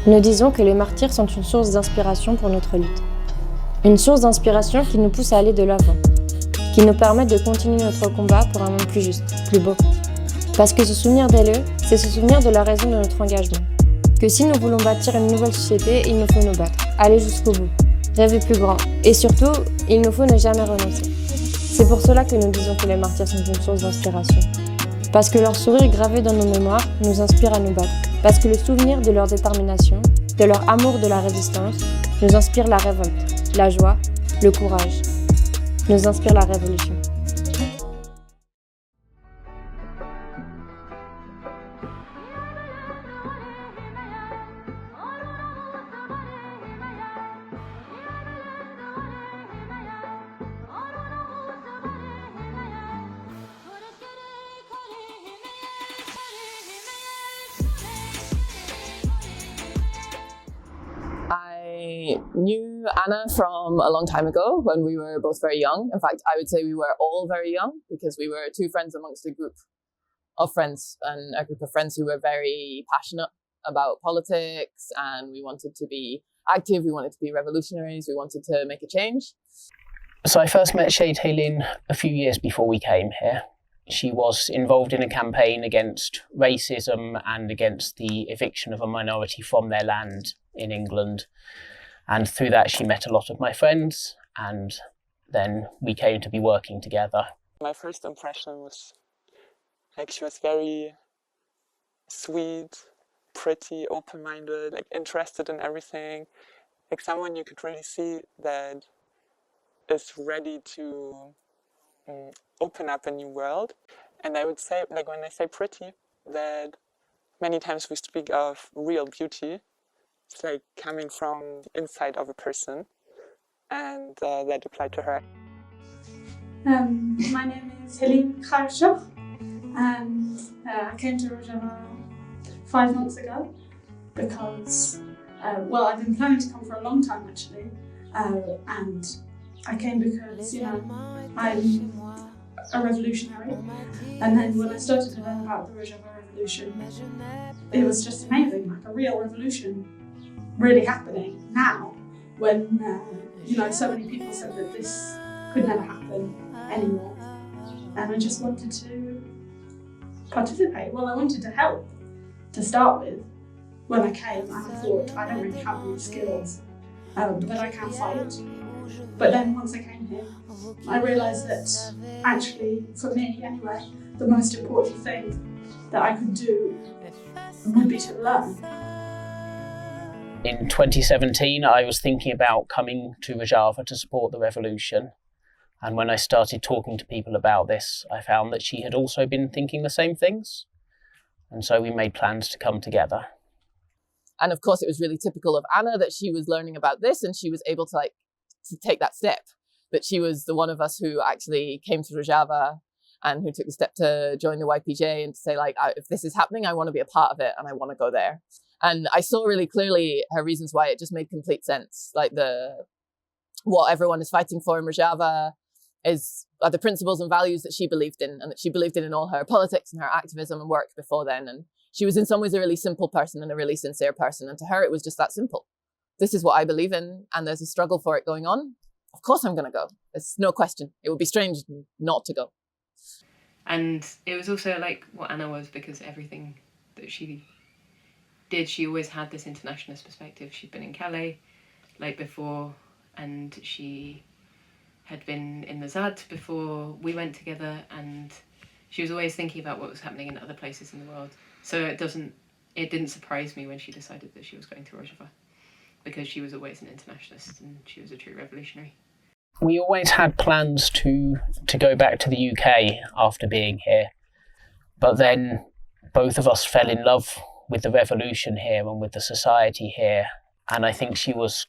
Nous disons que les martyrs sont une source d'inspiration pour notre lutte. Une source d'inspiration qui nous pousse à aller de l'avant, qui nous permet de continuer notre combat pour un monde plus juste, plus beau. Parce que se souvenir d'elle, c'est se souvenir de la raison de notre engagement. Que si nous voulons bâtir une nouvelle société, il nous faut nous battre, aller jusqu'au bout, rêver plus grand. Et surtout, il nous faut ne jamais renoncer. C'est pour cela que nous disons que les martyrs sont une source d'inspiration. Parce que leur sourire gravé dans nos mémoires nous inspire à nous battre. Parce que le souvenir de leur détermination, de leur amour de la résistance, nous inspire la révolte, la joie, le courage, nous inspire la révolution. I knew Anna from a long time ago when we were both very young. In fact, I would say we were all very young because we were two friends amongst a group of friends and a group of friends who were very passionate about politics, and we wanted to be active, we wanted to be revolutionaries, we wanted to make a change. So I first met Comrade Hêlîn a few years before we came here. She was involved in a campaign against racism and against the eviction of a minority from their land in England. And through that, she met a lot of my friends, and then we came to be working together. My first impression was like she was very sweet, pretty, open-minded, like interested in everything. Like someone you could really see that is ready to open up a new world. And I would say, like when I say pretty, that many times we speak of real beauty. It's like coming from the inside of a person, and that applied to her. My name is Hêlîn Qereçox, and I came to Rojava 5 months ago because, well, I've been planning to come for a long time actually, and I came because, you know, I'm a revolutionary, and then when I started to learn about the Rojava revolution, it was just amazing, like a real revolution really happening now when, you know, so many people said that this could never happen anymore, and I just wanted to participate. Well, I wanted to help to start with. When I came, and I thought I don't really have any skills, but I can fight. But then once I came here, I realised that actually, for me anyway, the most important thing that I could do would be to learn. In 2017, I was thinking about coming to Rojava to support the revolution. And when I started talking to people about this, I found that she had also been thinking the same things. And so we made plans to come together. And of course, it was really typical of Anna that she was learning about this and she was able to take that step. That she was the one of us who actually came to Rojava and who took the step to join the YPJ and to say, like, if this is happening, I want to be a part of it and I want to go there. And I saw really clearly her reasons why. It just made complete sense. Like what everyone is fighting for in Rojava are the principles and values that she believed in, and that she believed in all her politics and her activism and work before then. And she was in some ways a really simple person and a really sincere person. And to her, it was just that simple. This is what I believe in, and there's a struggle for it going on. Of course I'm going to go. There's no question. It would be strange not to go. And it was also like what Anna was, because everything that she did, she always had this internationalist perspective. She'd been in Calais like before, and she had been in the ZAD before we went together, and she was always thinking about what was happening in other places in the world. So it didn't surprise me when she decided that she was going to Rojava, because she was always an internationalist and she was a true revolutionary. We always had plans to go back to the UK after being here, but then both of us fell in love with the revolution here and with the society here, and I think she was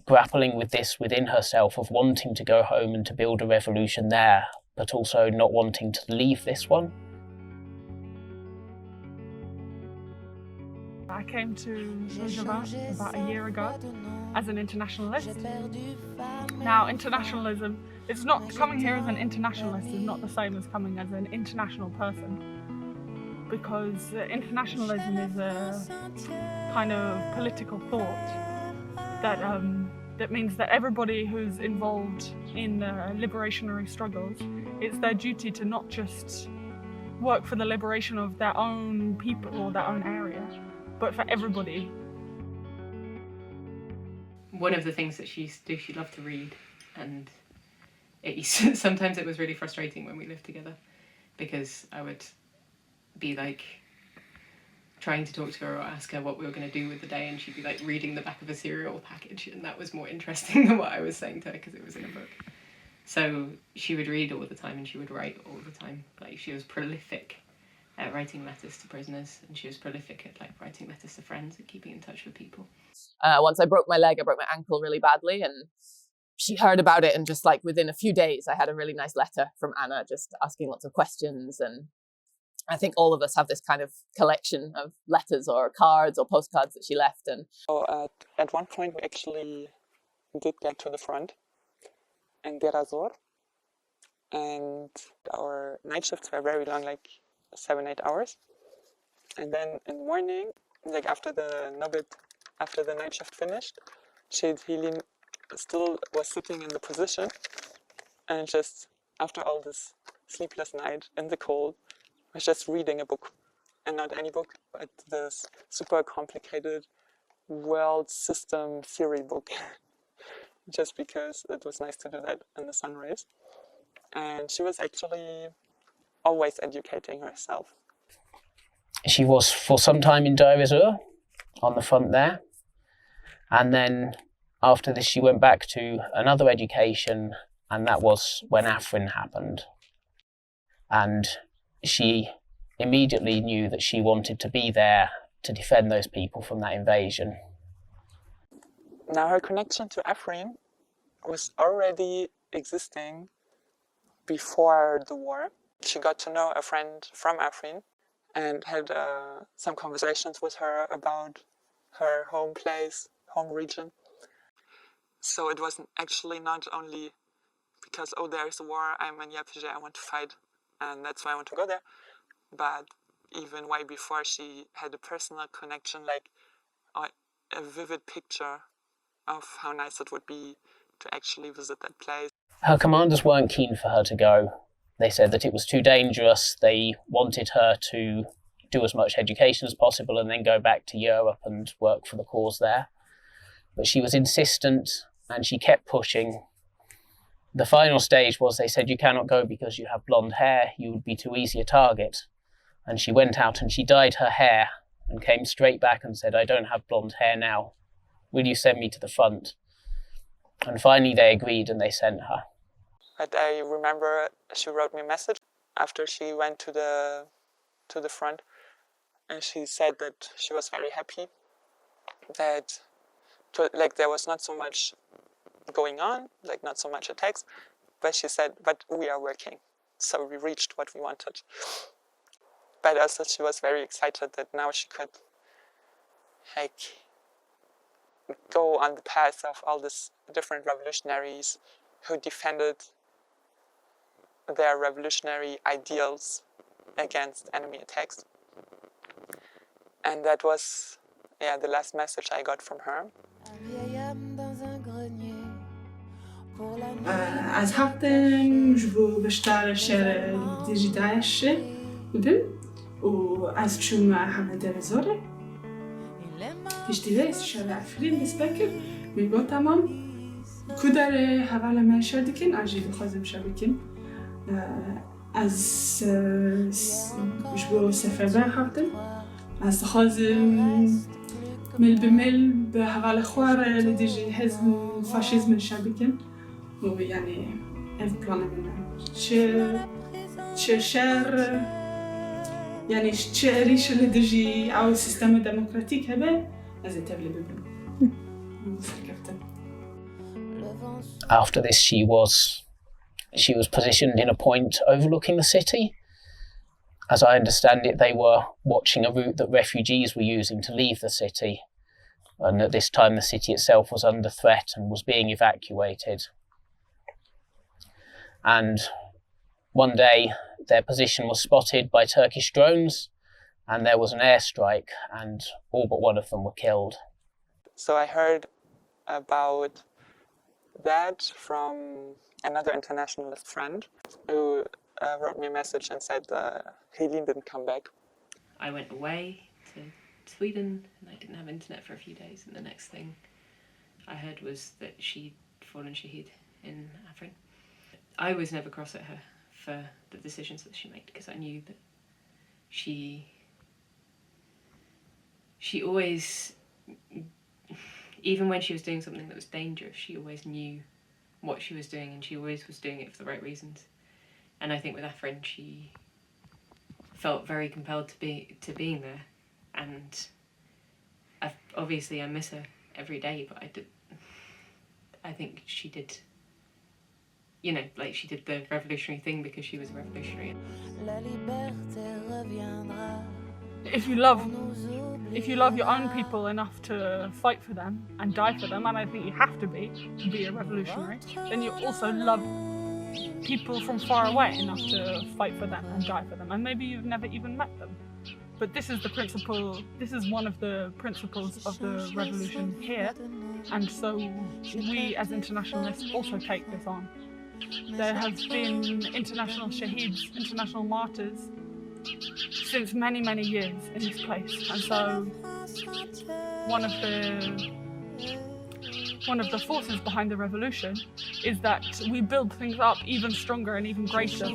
grappling with this within herself of wanting to go home and to build a revolution there, but also not wanting to leave this one. I came to Rojava about a year ago as an internationalist. Now, internationalism, it's not coming here as an internationalist is not the same as coming as an international person. because internationalism is a kind of political thought that means that everybody who's involved in liberationary struggles, it's their duty to not just work for the liberation of their own people or their own area, but for everybody. One of the things that she used to do, she loved to read, and sometimes it was really frustrating when we lived together, because I would be like trying to talk to her or ask her what we were going to do with the day, and she'd be like reading the back of a cereal package, and that was more interesting than what I was saying to her because it was in a book. So she would read all the time and she would write all the time. Like, she was prolific at writing letters to prisoners, and she was prolific at like writing letters to friends and keeping in touch with people. Once I broke my leg, I broke my ankle really badly, and she heard about it, and just like within a few days I had a really nice letter from Anna just asking lots of questions. And I think all of us have this kind of collection of letters or cards or postcards that she left. And so at one point we actually did get to the front in Qereçox, and our night shifts were very long, like 7-8 hours. And then in the morning, like after the night shift finished, Hêlîn still was sitting in the position, and just after all this sleepless night in the cold, was just reading a book. And not any book, but this super complicated world system theory book. Just because it was nice to do that in the sun rays. And she was actually always educating herself. She was for some time in Qereçox on the front there, and then after this she went back to another education, and that was when Afrin happened. And she immediately knew that she wanted to be there to defend those people from that invasion. Now her connection to Afrin was already existing before the war. She got to know a friend from Afrin and had some conversations with her about her home place, home region. So it wasn't actually not only because, oh, there is a war, I'm in Yapıcı, I want to fight, and that's why I want to go there. But even way before, she had a personal connection, like a vivid picture of how nice it would be to actually visit that place. Her commanders weren't keen for her to go. They said that it was too dangerous. They wanted her to do as much education as possible and then go back to Europe and work for the cause there. But she was insistent and she kept pushing. The final stage was they said, you cannot go because you have blonde hair. You would be too easy a target. And she went out and she dyed her hair and came straight back and said, I don't have blonde hair now. Will you send me to the front? And finally they agreed and they sent her. But I remember she wrote me a message after she went to the front, and she said that she was very happy that there was not so much going on, like not so much attacks, but she said, but we are working, so we reached what we wanted. But also she was very excited that now she could go on the path of all these different revolutionaries who defended their revolutionary ideals against enemy attacks. And that was the last message I got from her. از حقتن جبو بشتار الشارع الديجيتاش ودن وأز شو مع حمد الزوري تشتري الشارع فرين بسبكر بيقول تمام كدر حوالا ما شادكن عجيب خازم شابكن از جبو سفر حقتن از خازم مل بمل بحوالا خوار لديجي حزب الفاشيزم شابكن ويعني بلان منه شر يعني ريش اللي دجي أو سيستم ديمقراطيك هبه أزي تبلي ببلو. After this, she was positioned in a point overlooking the city. As I understand it, they were watching a route that refugees were using to leave the city, and at this time the city itself was under threat and was being evacuated. And one day their position was spotted by Turkish drones, and there was an airstrike and all but one of them were killed. So I heard about that from another internationalist friend who wrote me a message and said Hêlîn didn't come back. I went away to Sweden and I didn't have internet for a few days, and the next thing I heard was that she'd fallen shaheed in Afrin. I was never cross at her for the decisions that she made, because I knew that she always, even when she was doing something that was dangerous, she always knew what she was doing, and she always was doing it for the right reasons. And I think with Afrin, she felt very compelled to being there, and obviously I miss her every day, but I think she did, you know, like she did the revolutionary thing because she was revolutionary. If you love your own people enough to fight for them and die for them, and I think you have to be a revolutionary, then you also love people from far away enough to fight for them and die for them, and maybe you've never even met them. But this is the principle, this is one of the principles of the revolution here, and so we as internationalists also take this on. There have been international shaheeds, international martyrs, since many, many years in this place, and so one of the forces behind the revolution is that we build things up even stronger and even greater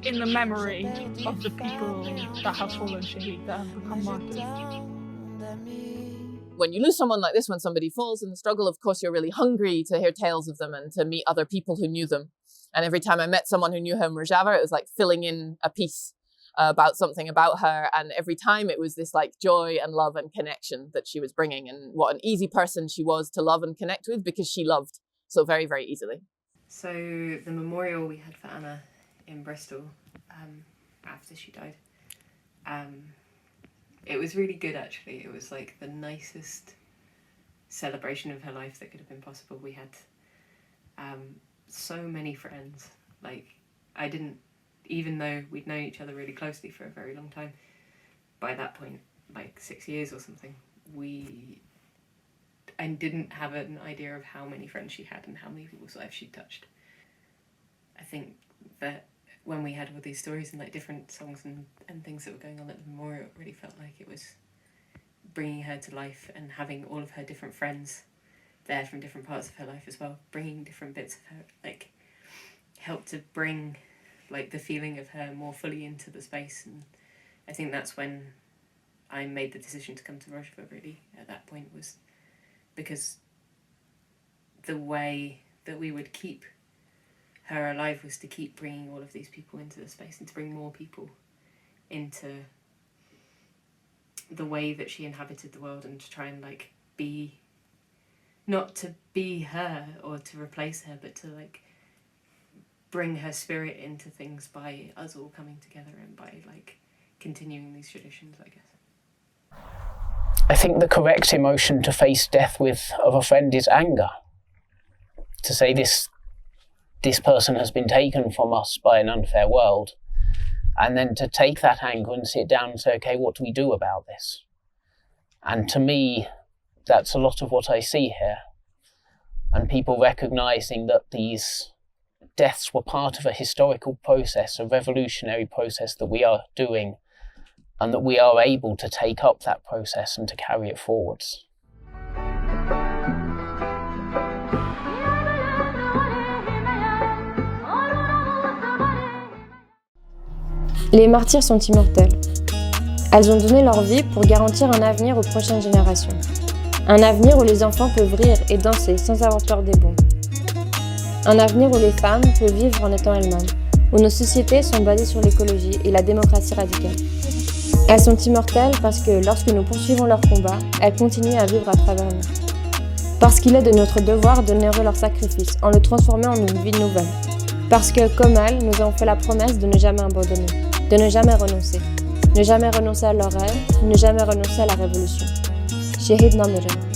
in the memory of the people that have fallen shaheed, that have become martyrs. When you lose someone like this, when somebody falls in the struggle, of course you're really hungry to hear tales of them and to meet other people who knew them. And every time I met someone who knew her in Rojava, it was like filling in a piece about something about her. And every time it was this like joy and love and connection that she was bringing, and what an easy person she was to love and connect with, because she loved so very, very easily. So the memorial we had for Anna in Bristol after she died, it was really good actually. It was like the nicest celebration of her life that could have been possible. We had so many friends. Like, I didn't, even though we'd known each other really closely for a very long time, by that point, like 6 years or something, I didn't have an idea of how many friends she had and how many people's lives she'd touched. I think that when we had all these stories and like different songs and things that were going on at the memorial, it really felt like it was bringing her to life, and having all of her different friends there from different parts of her life as well, bringing different bits of her, like, helped to bring like the feeling of her more fully into the space. And I think that's when I made the decision to come to Rojava, really, at that point, was because the way that we would keep her alive was to keep bringing all of these people into the space, and to bring more people into the way that she inhabited the world, and to try and like be, not to be her or to replace her, but to like bring her spirit into things by us all coming together and by like continuing these traditions, I guess. I think the correct emotion to face death with of a friend is anger. To say this person has been taken from us by an unfair world, and then to take that anger and sit down and say, okay, what do we do about this? And to me, that's a lot of what I see here. And people recognising that these deaths were part of a historical process, a revolutionary process that we are doing, and that we are able to take up that process and to carry it forwards. Les martyrs sont immortels. Elles ont donné leur vie pour garantir un avenir aux prochaines générations. Un avenir où les enfants peuvent rire et danser sans avoir peur des bombes. Un avenir où les femmes peuvent vivre en étant elles-mêmes. Où nos sociétés sont basées sur l'écologie et la démocratie radicale. Elles sont immortelles parce que lorsque nous poursuivons leur combat, elles continuent à vivre à travers nous. Parce qu'il est de notre devoir d'honorer leur sacrifice en le transformant en une vie nouvelle. Parce que, comme elles, nous avons fait la promesse de ne jamais abandonner, de ne jamais renoncer. Ne jamais renoncer à leurs rêves, ne jamais renoncer à la révolution. Şehit namları.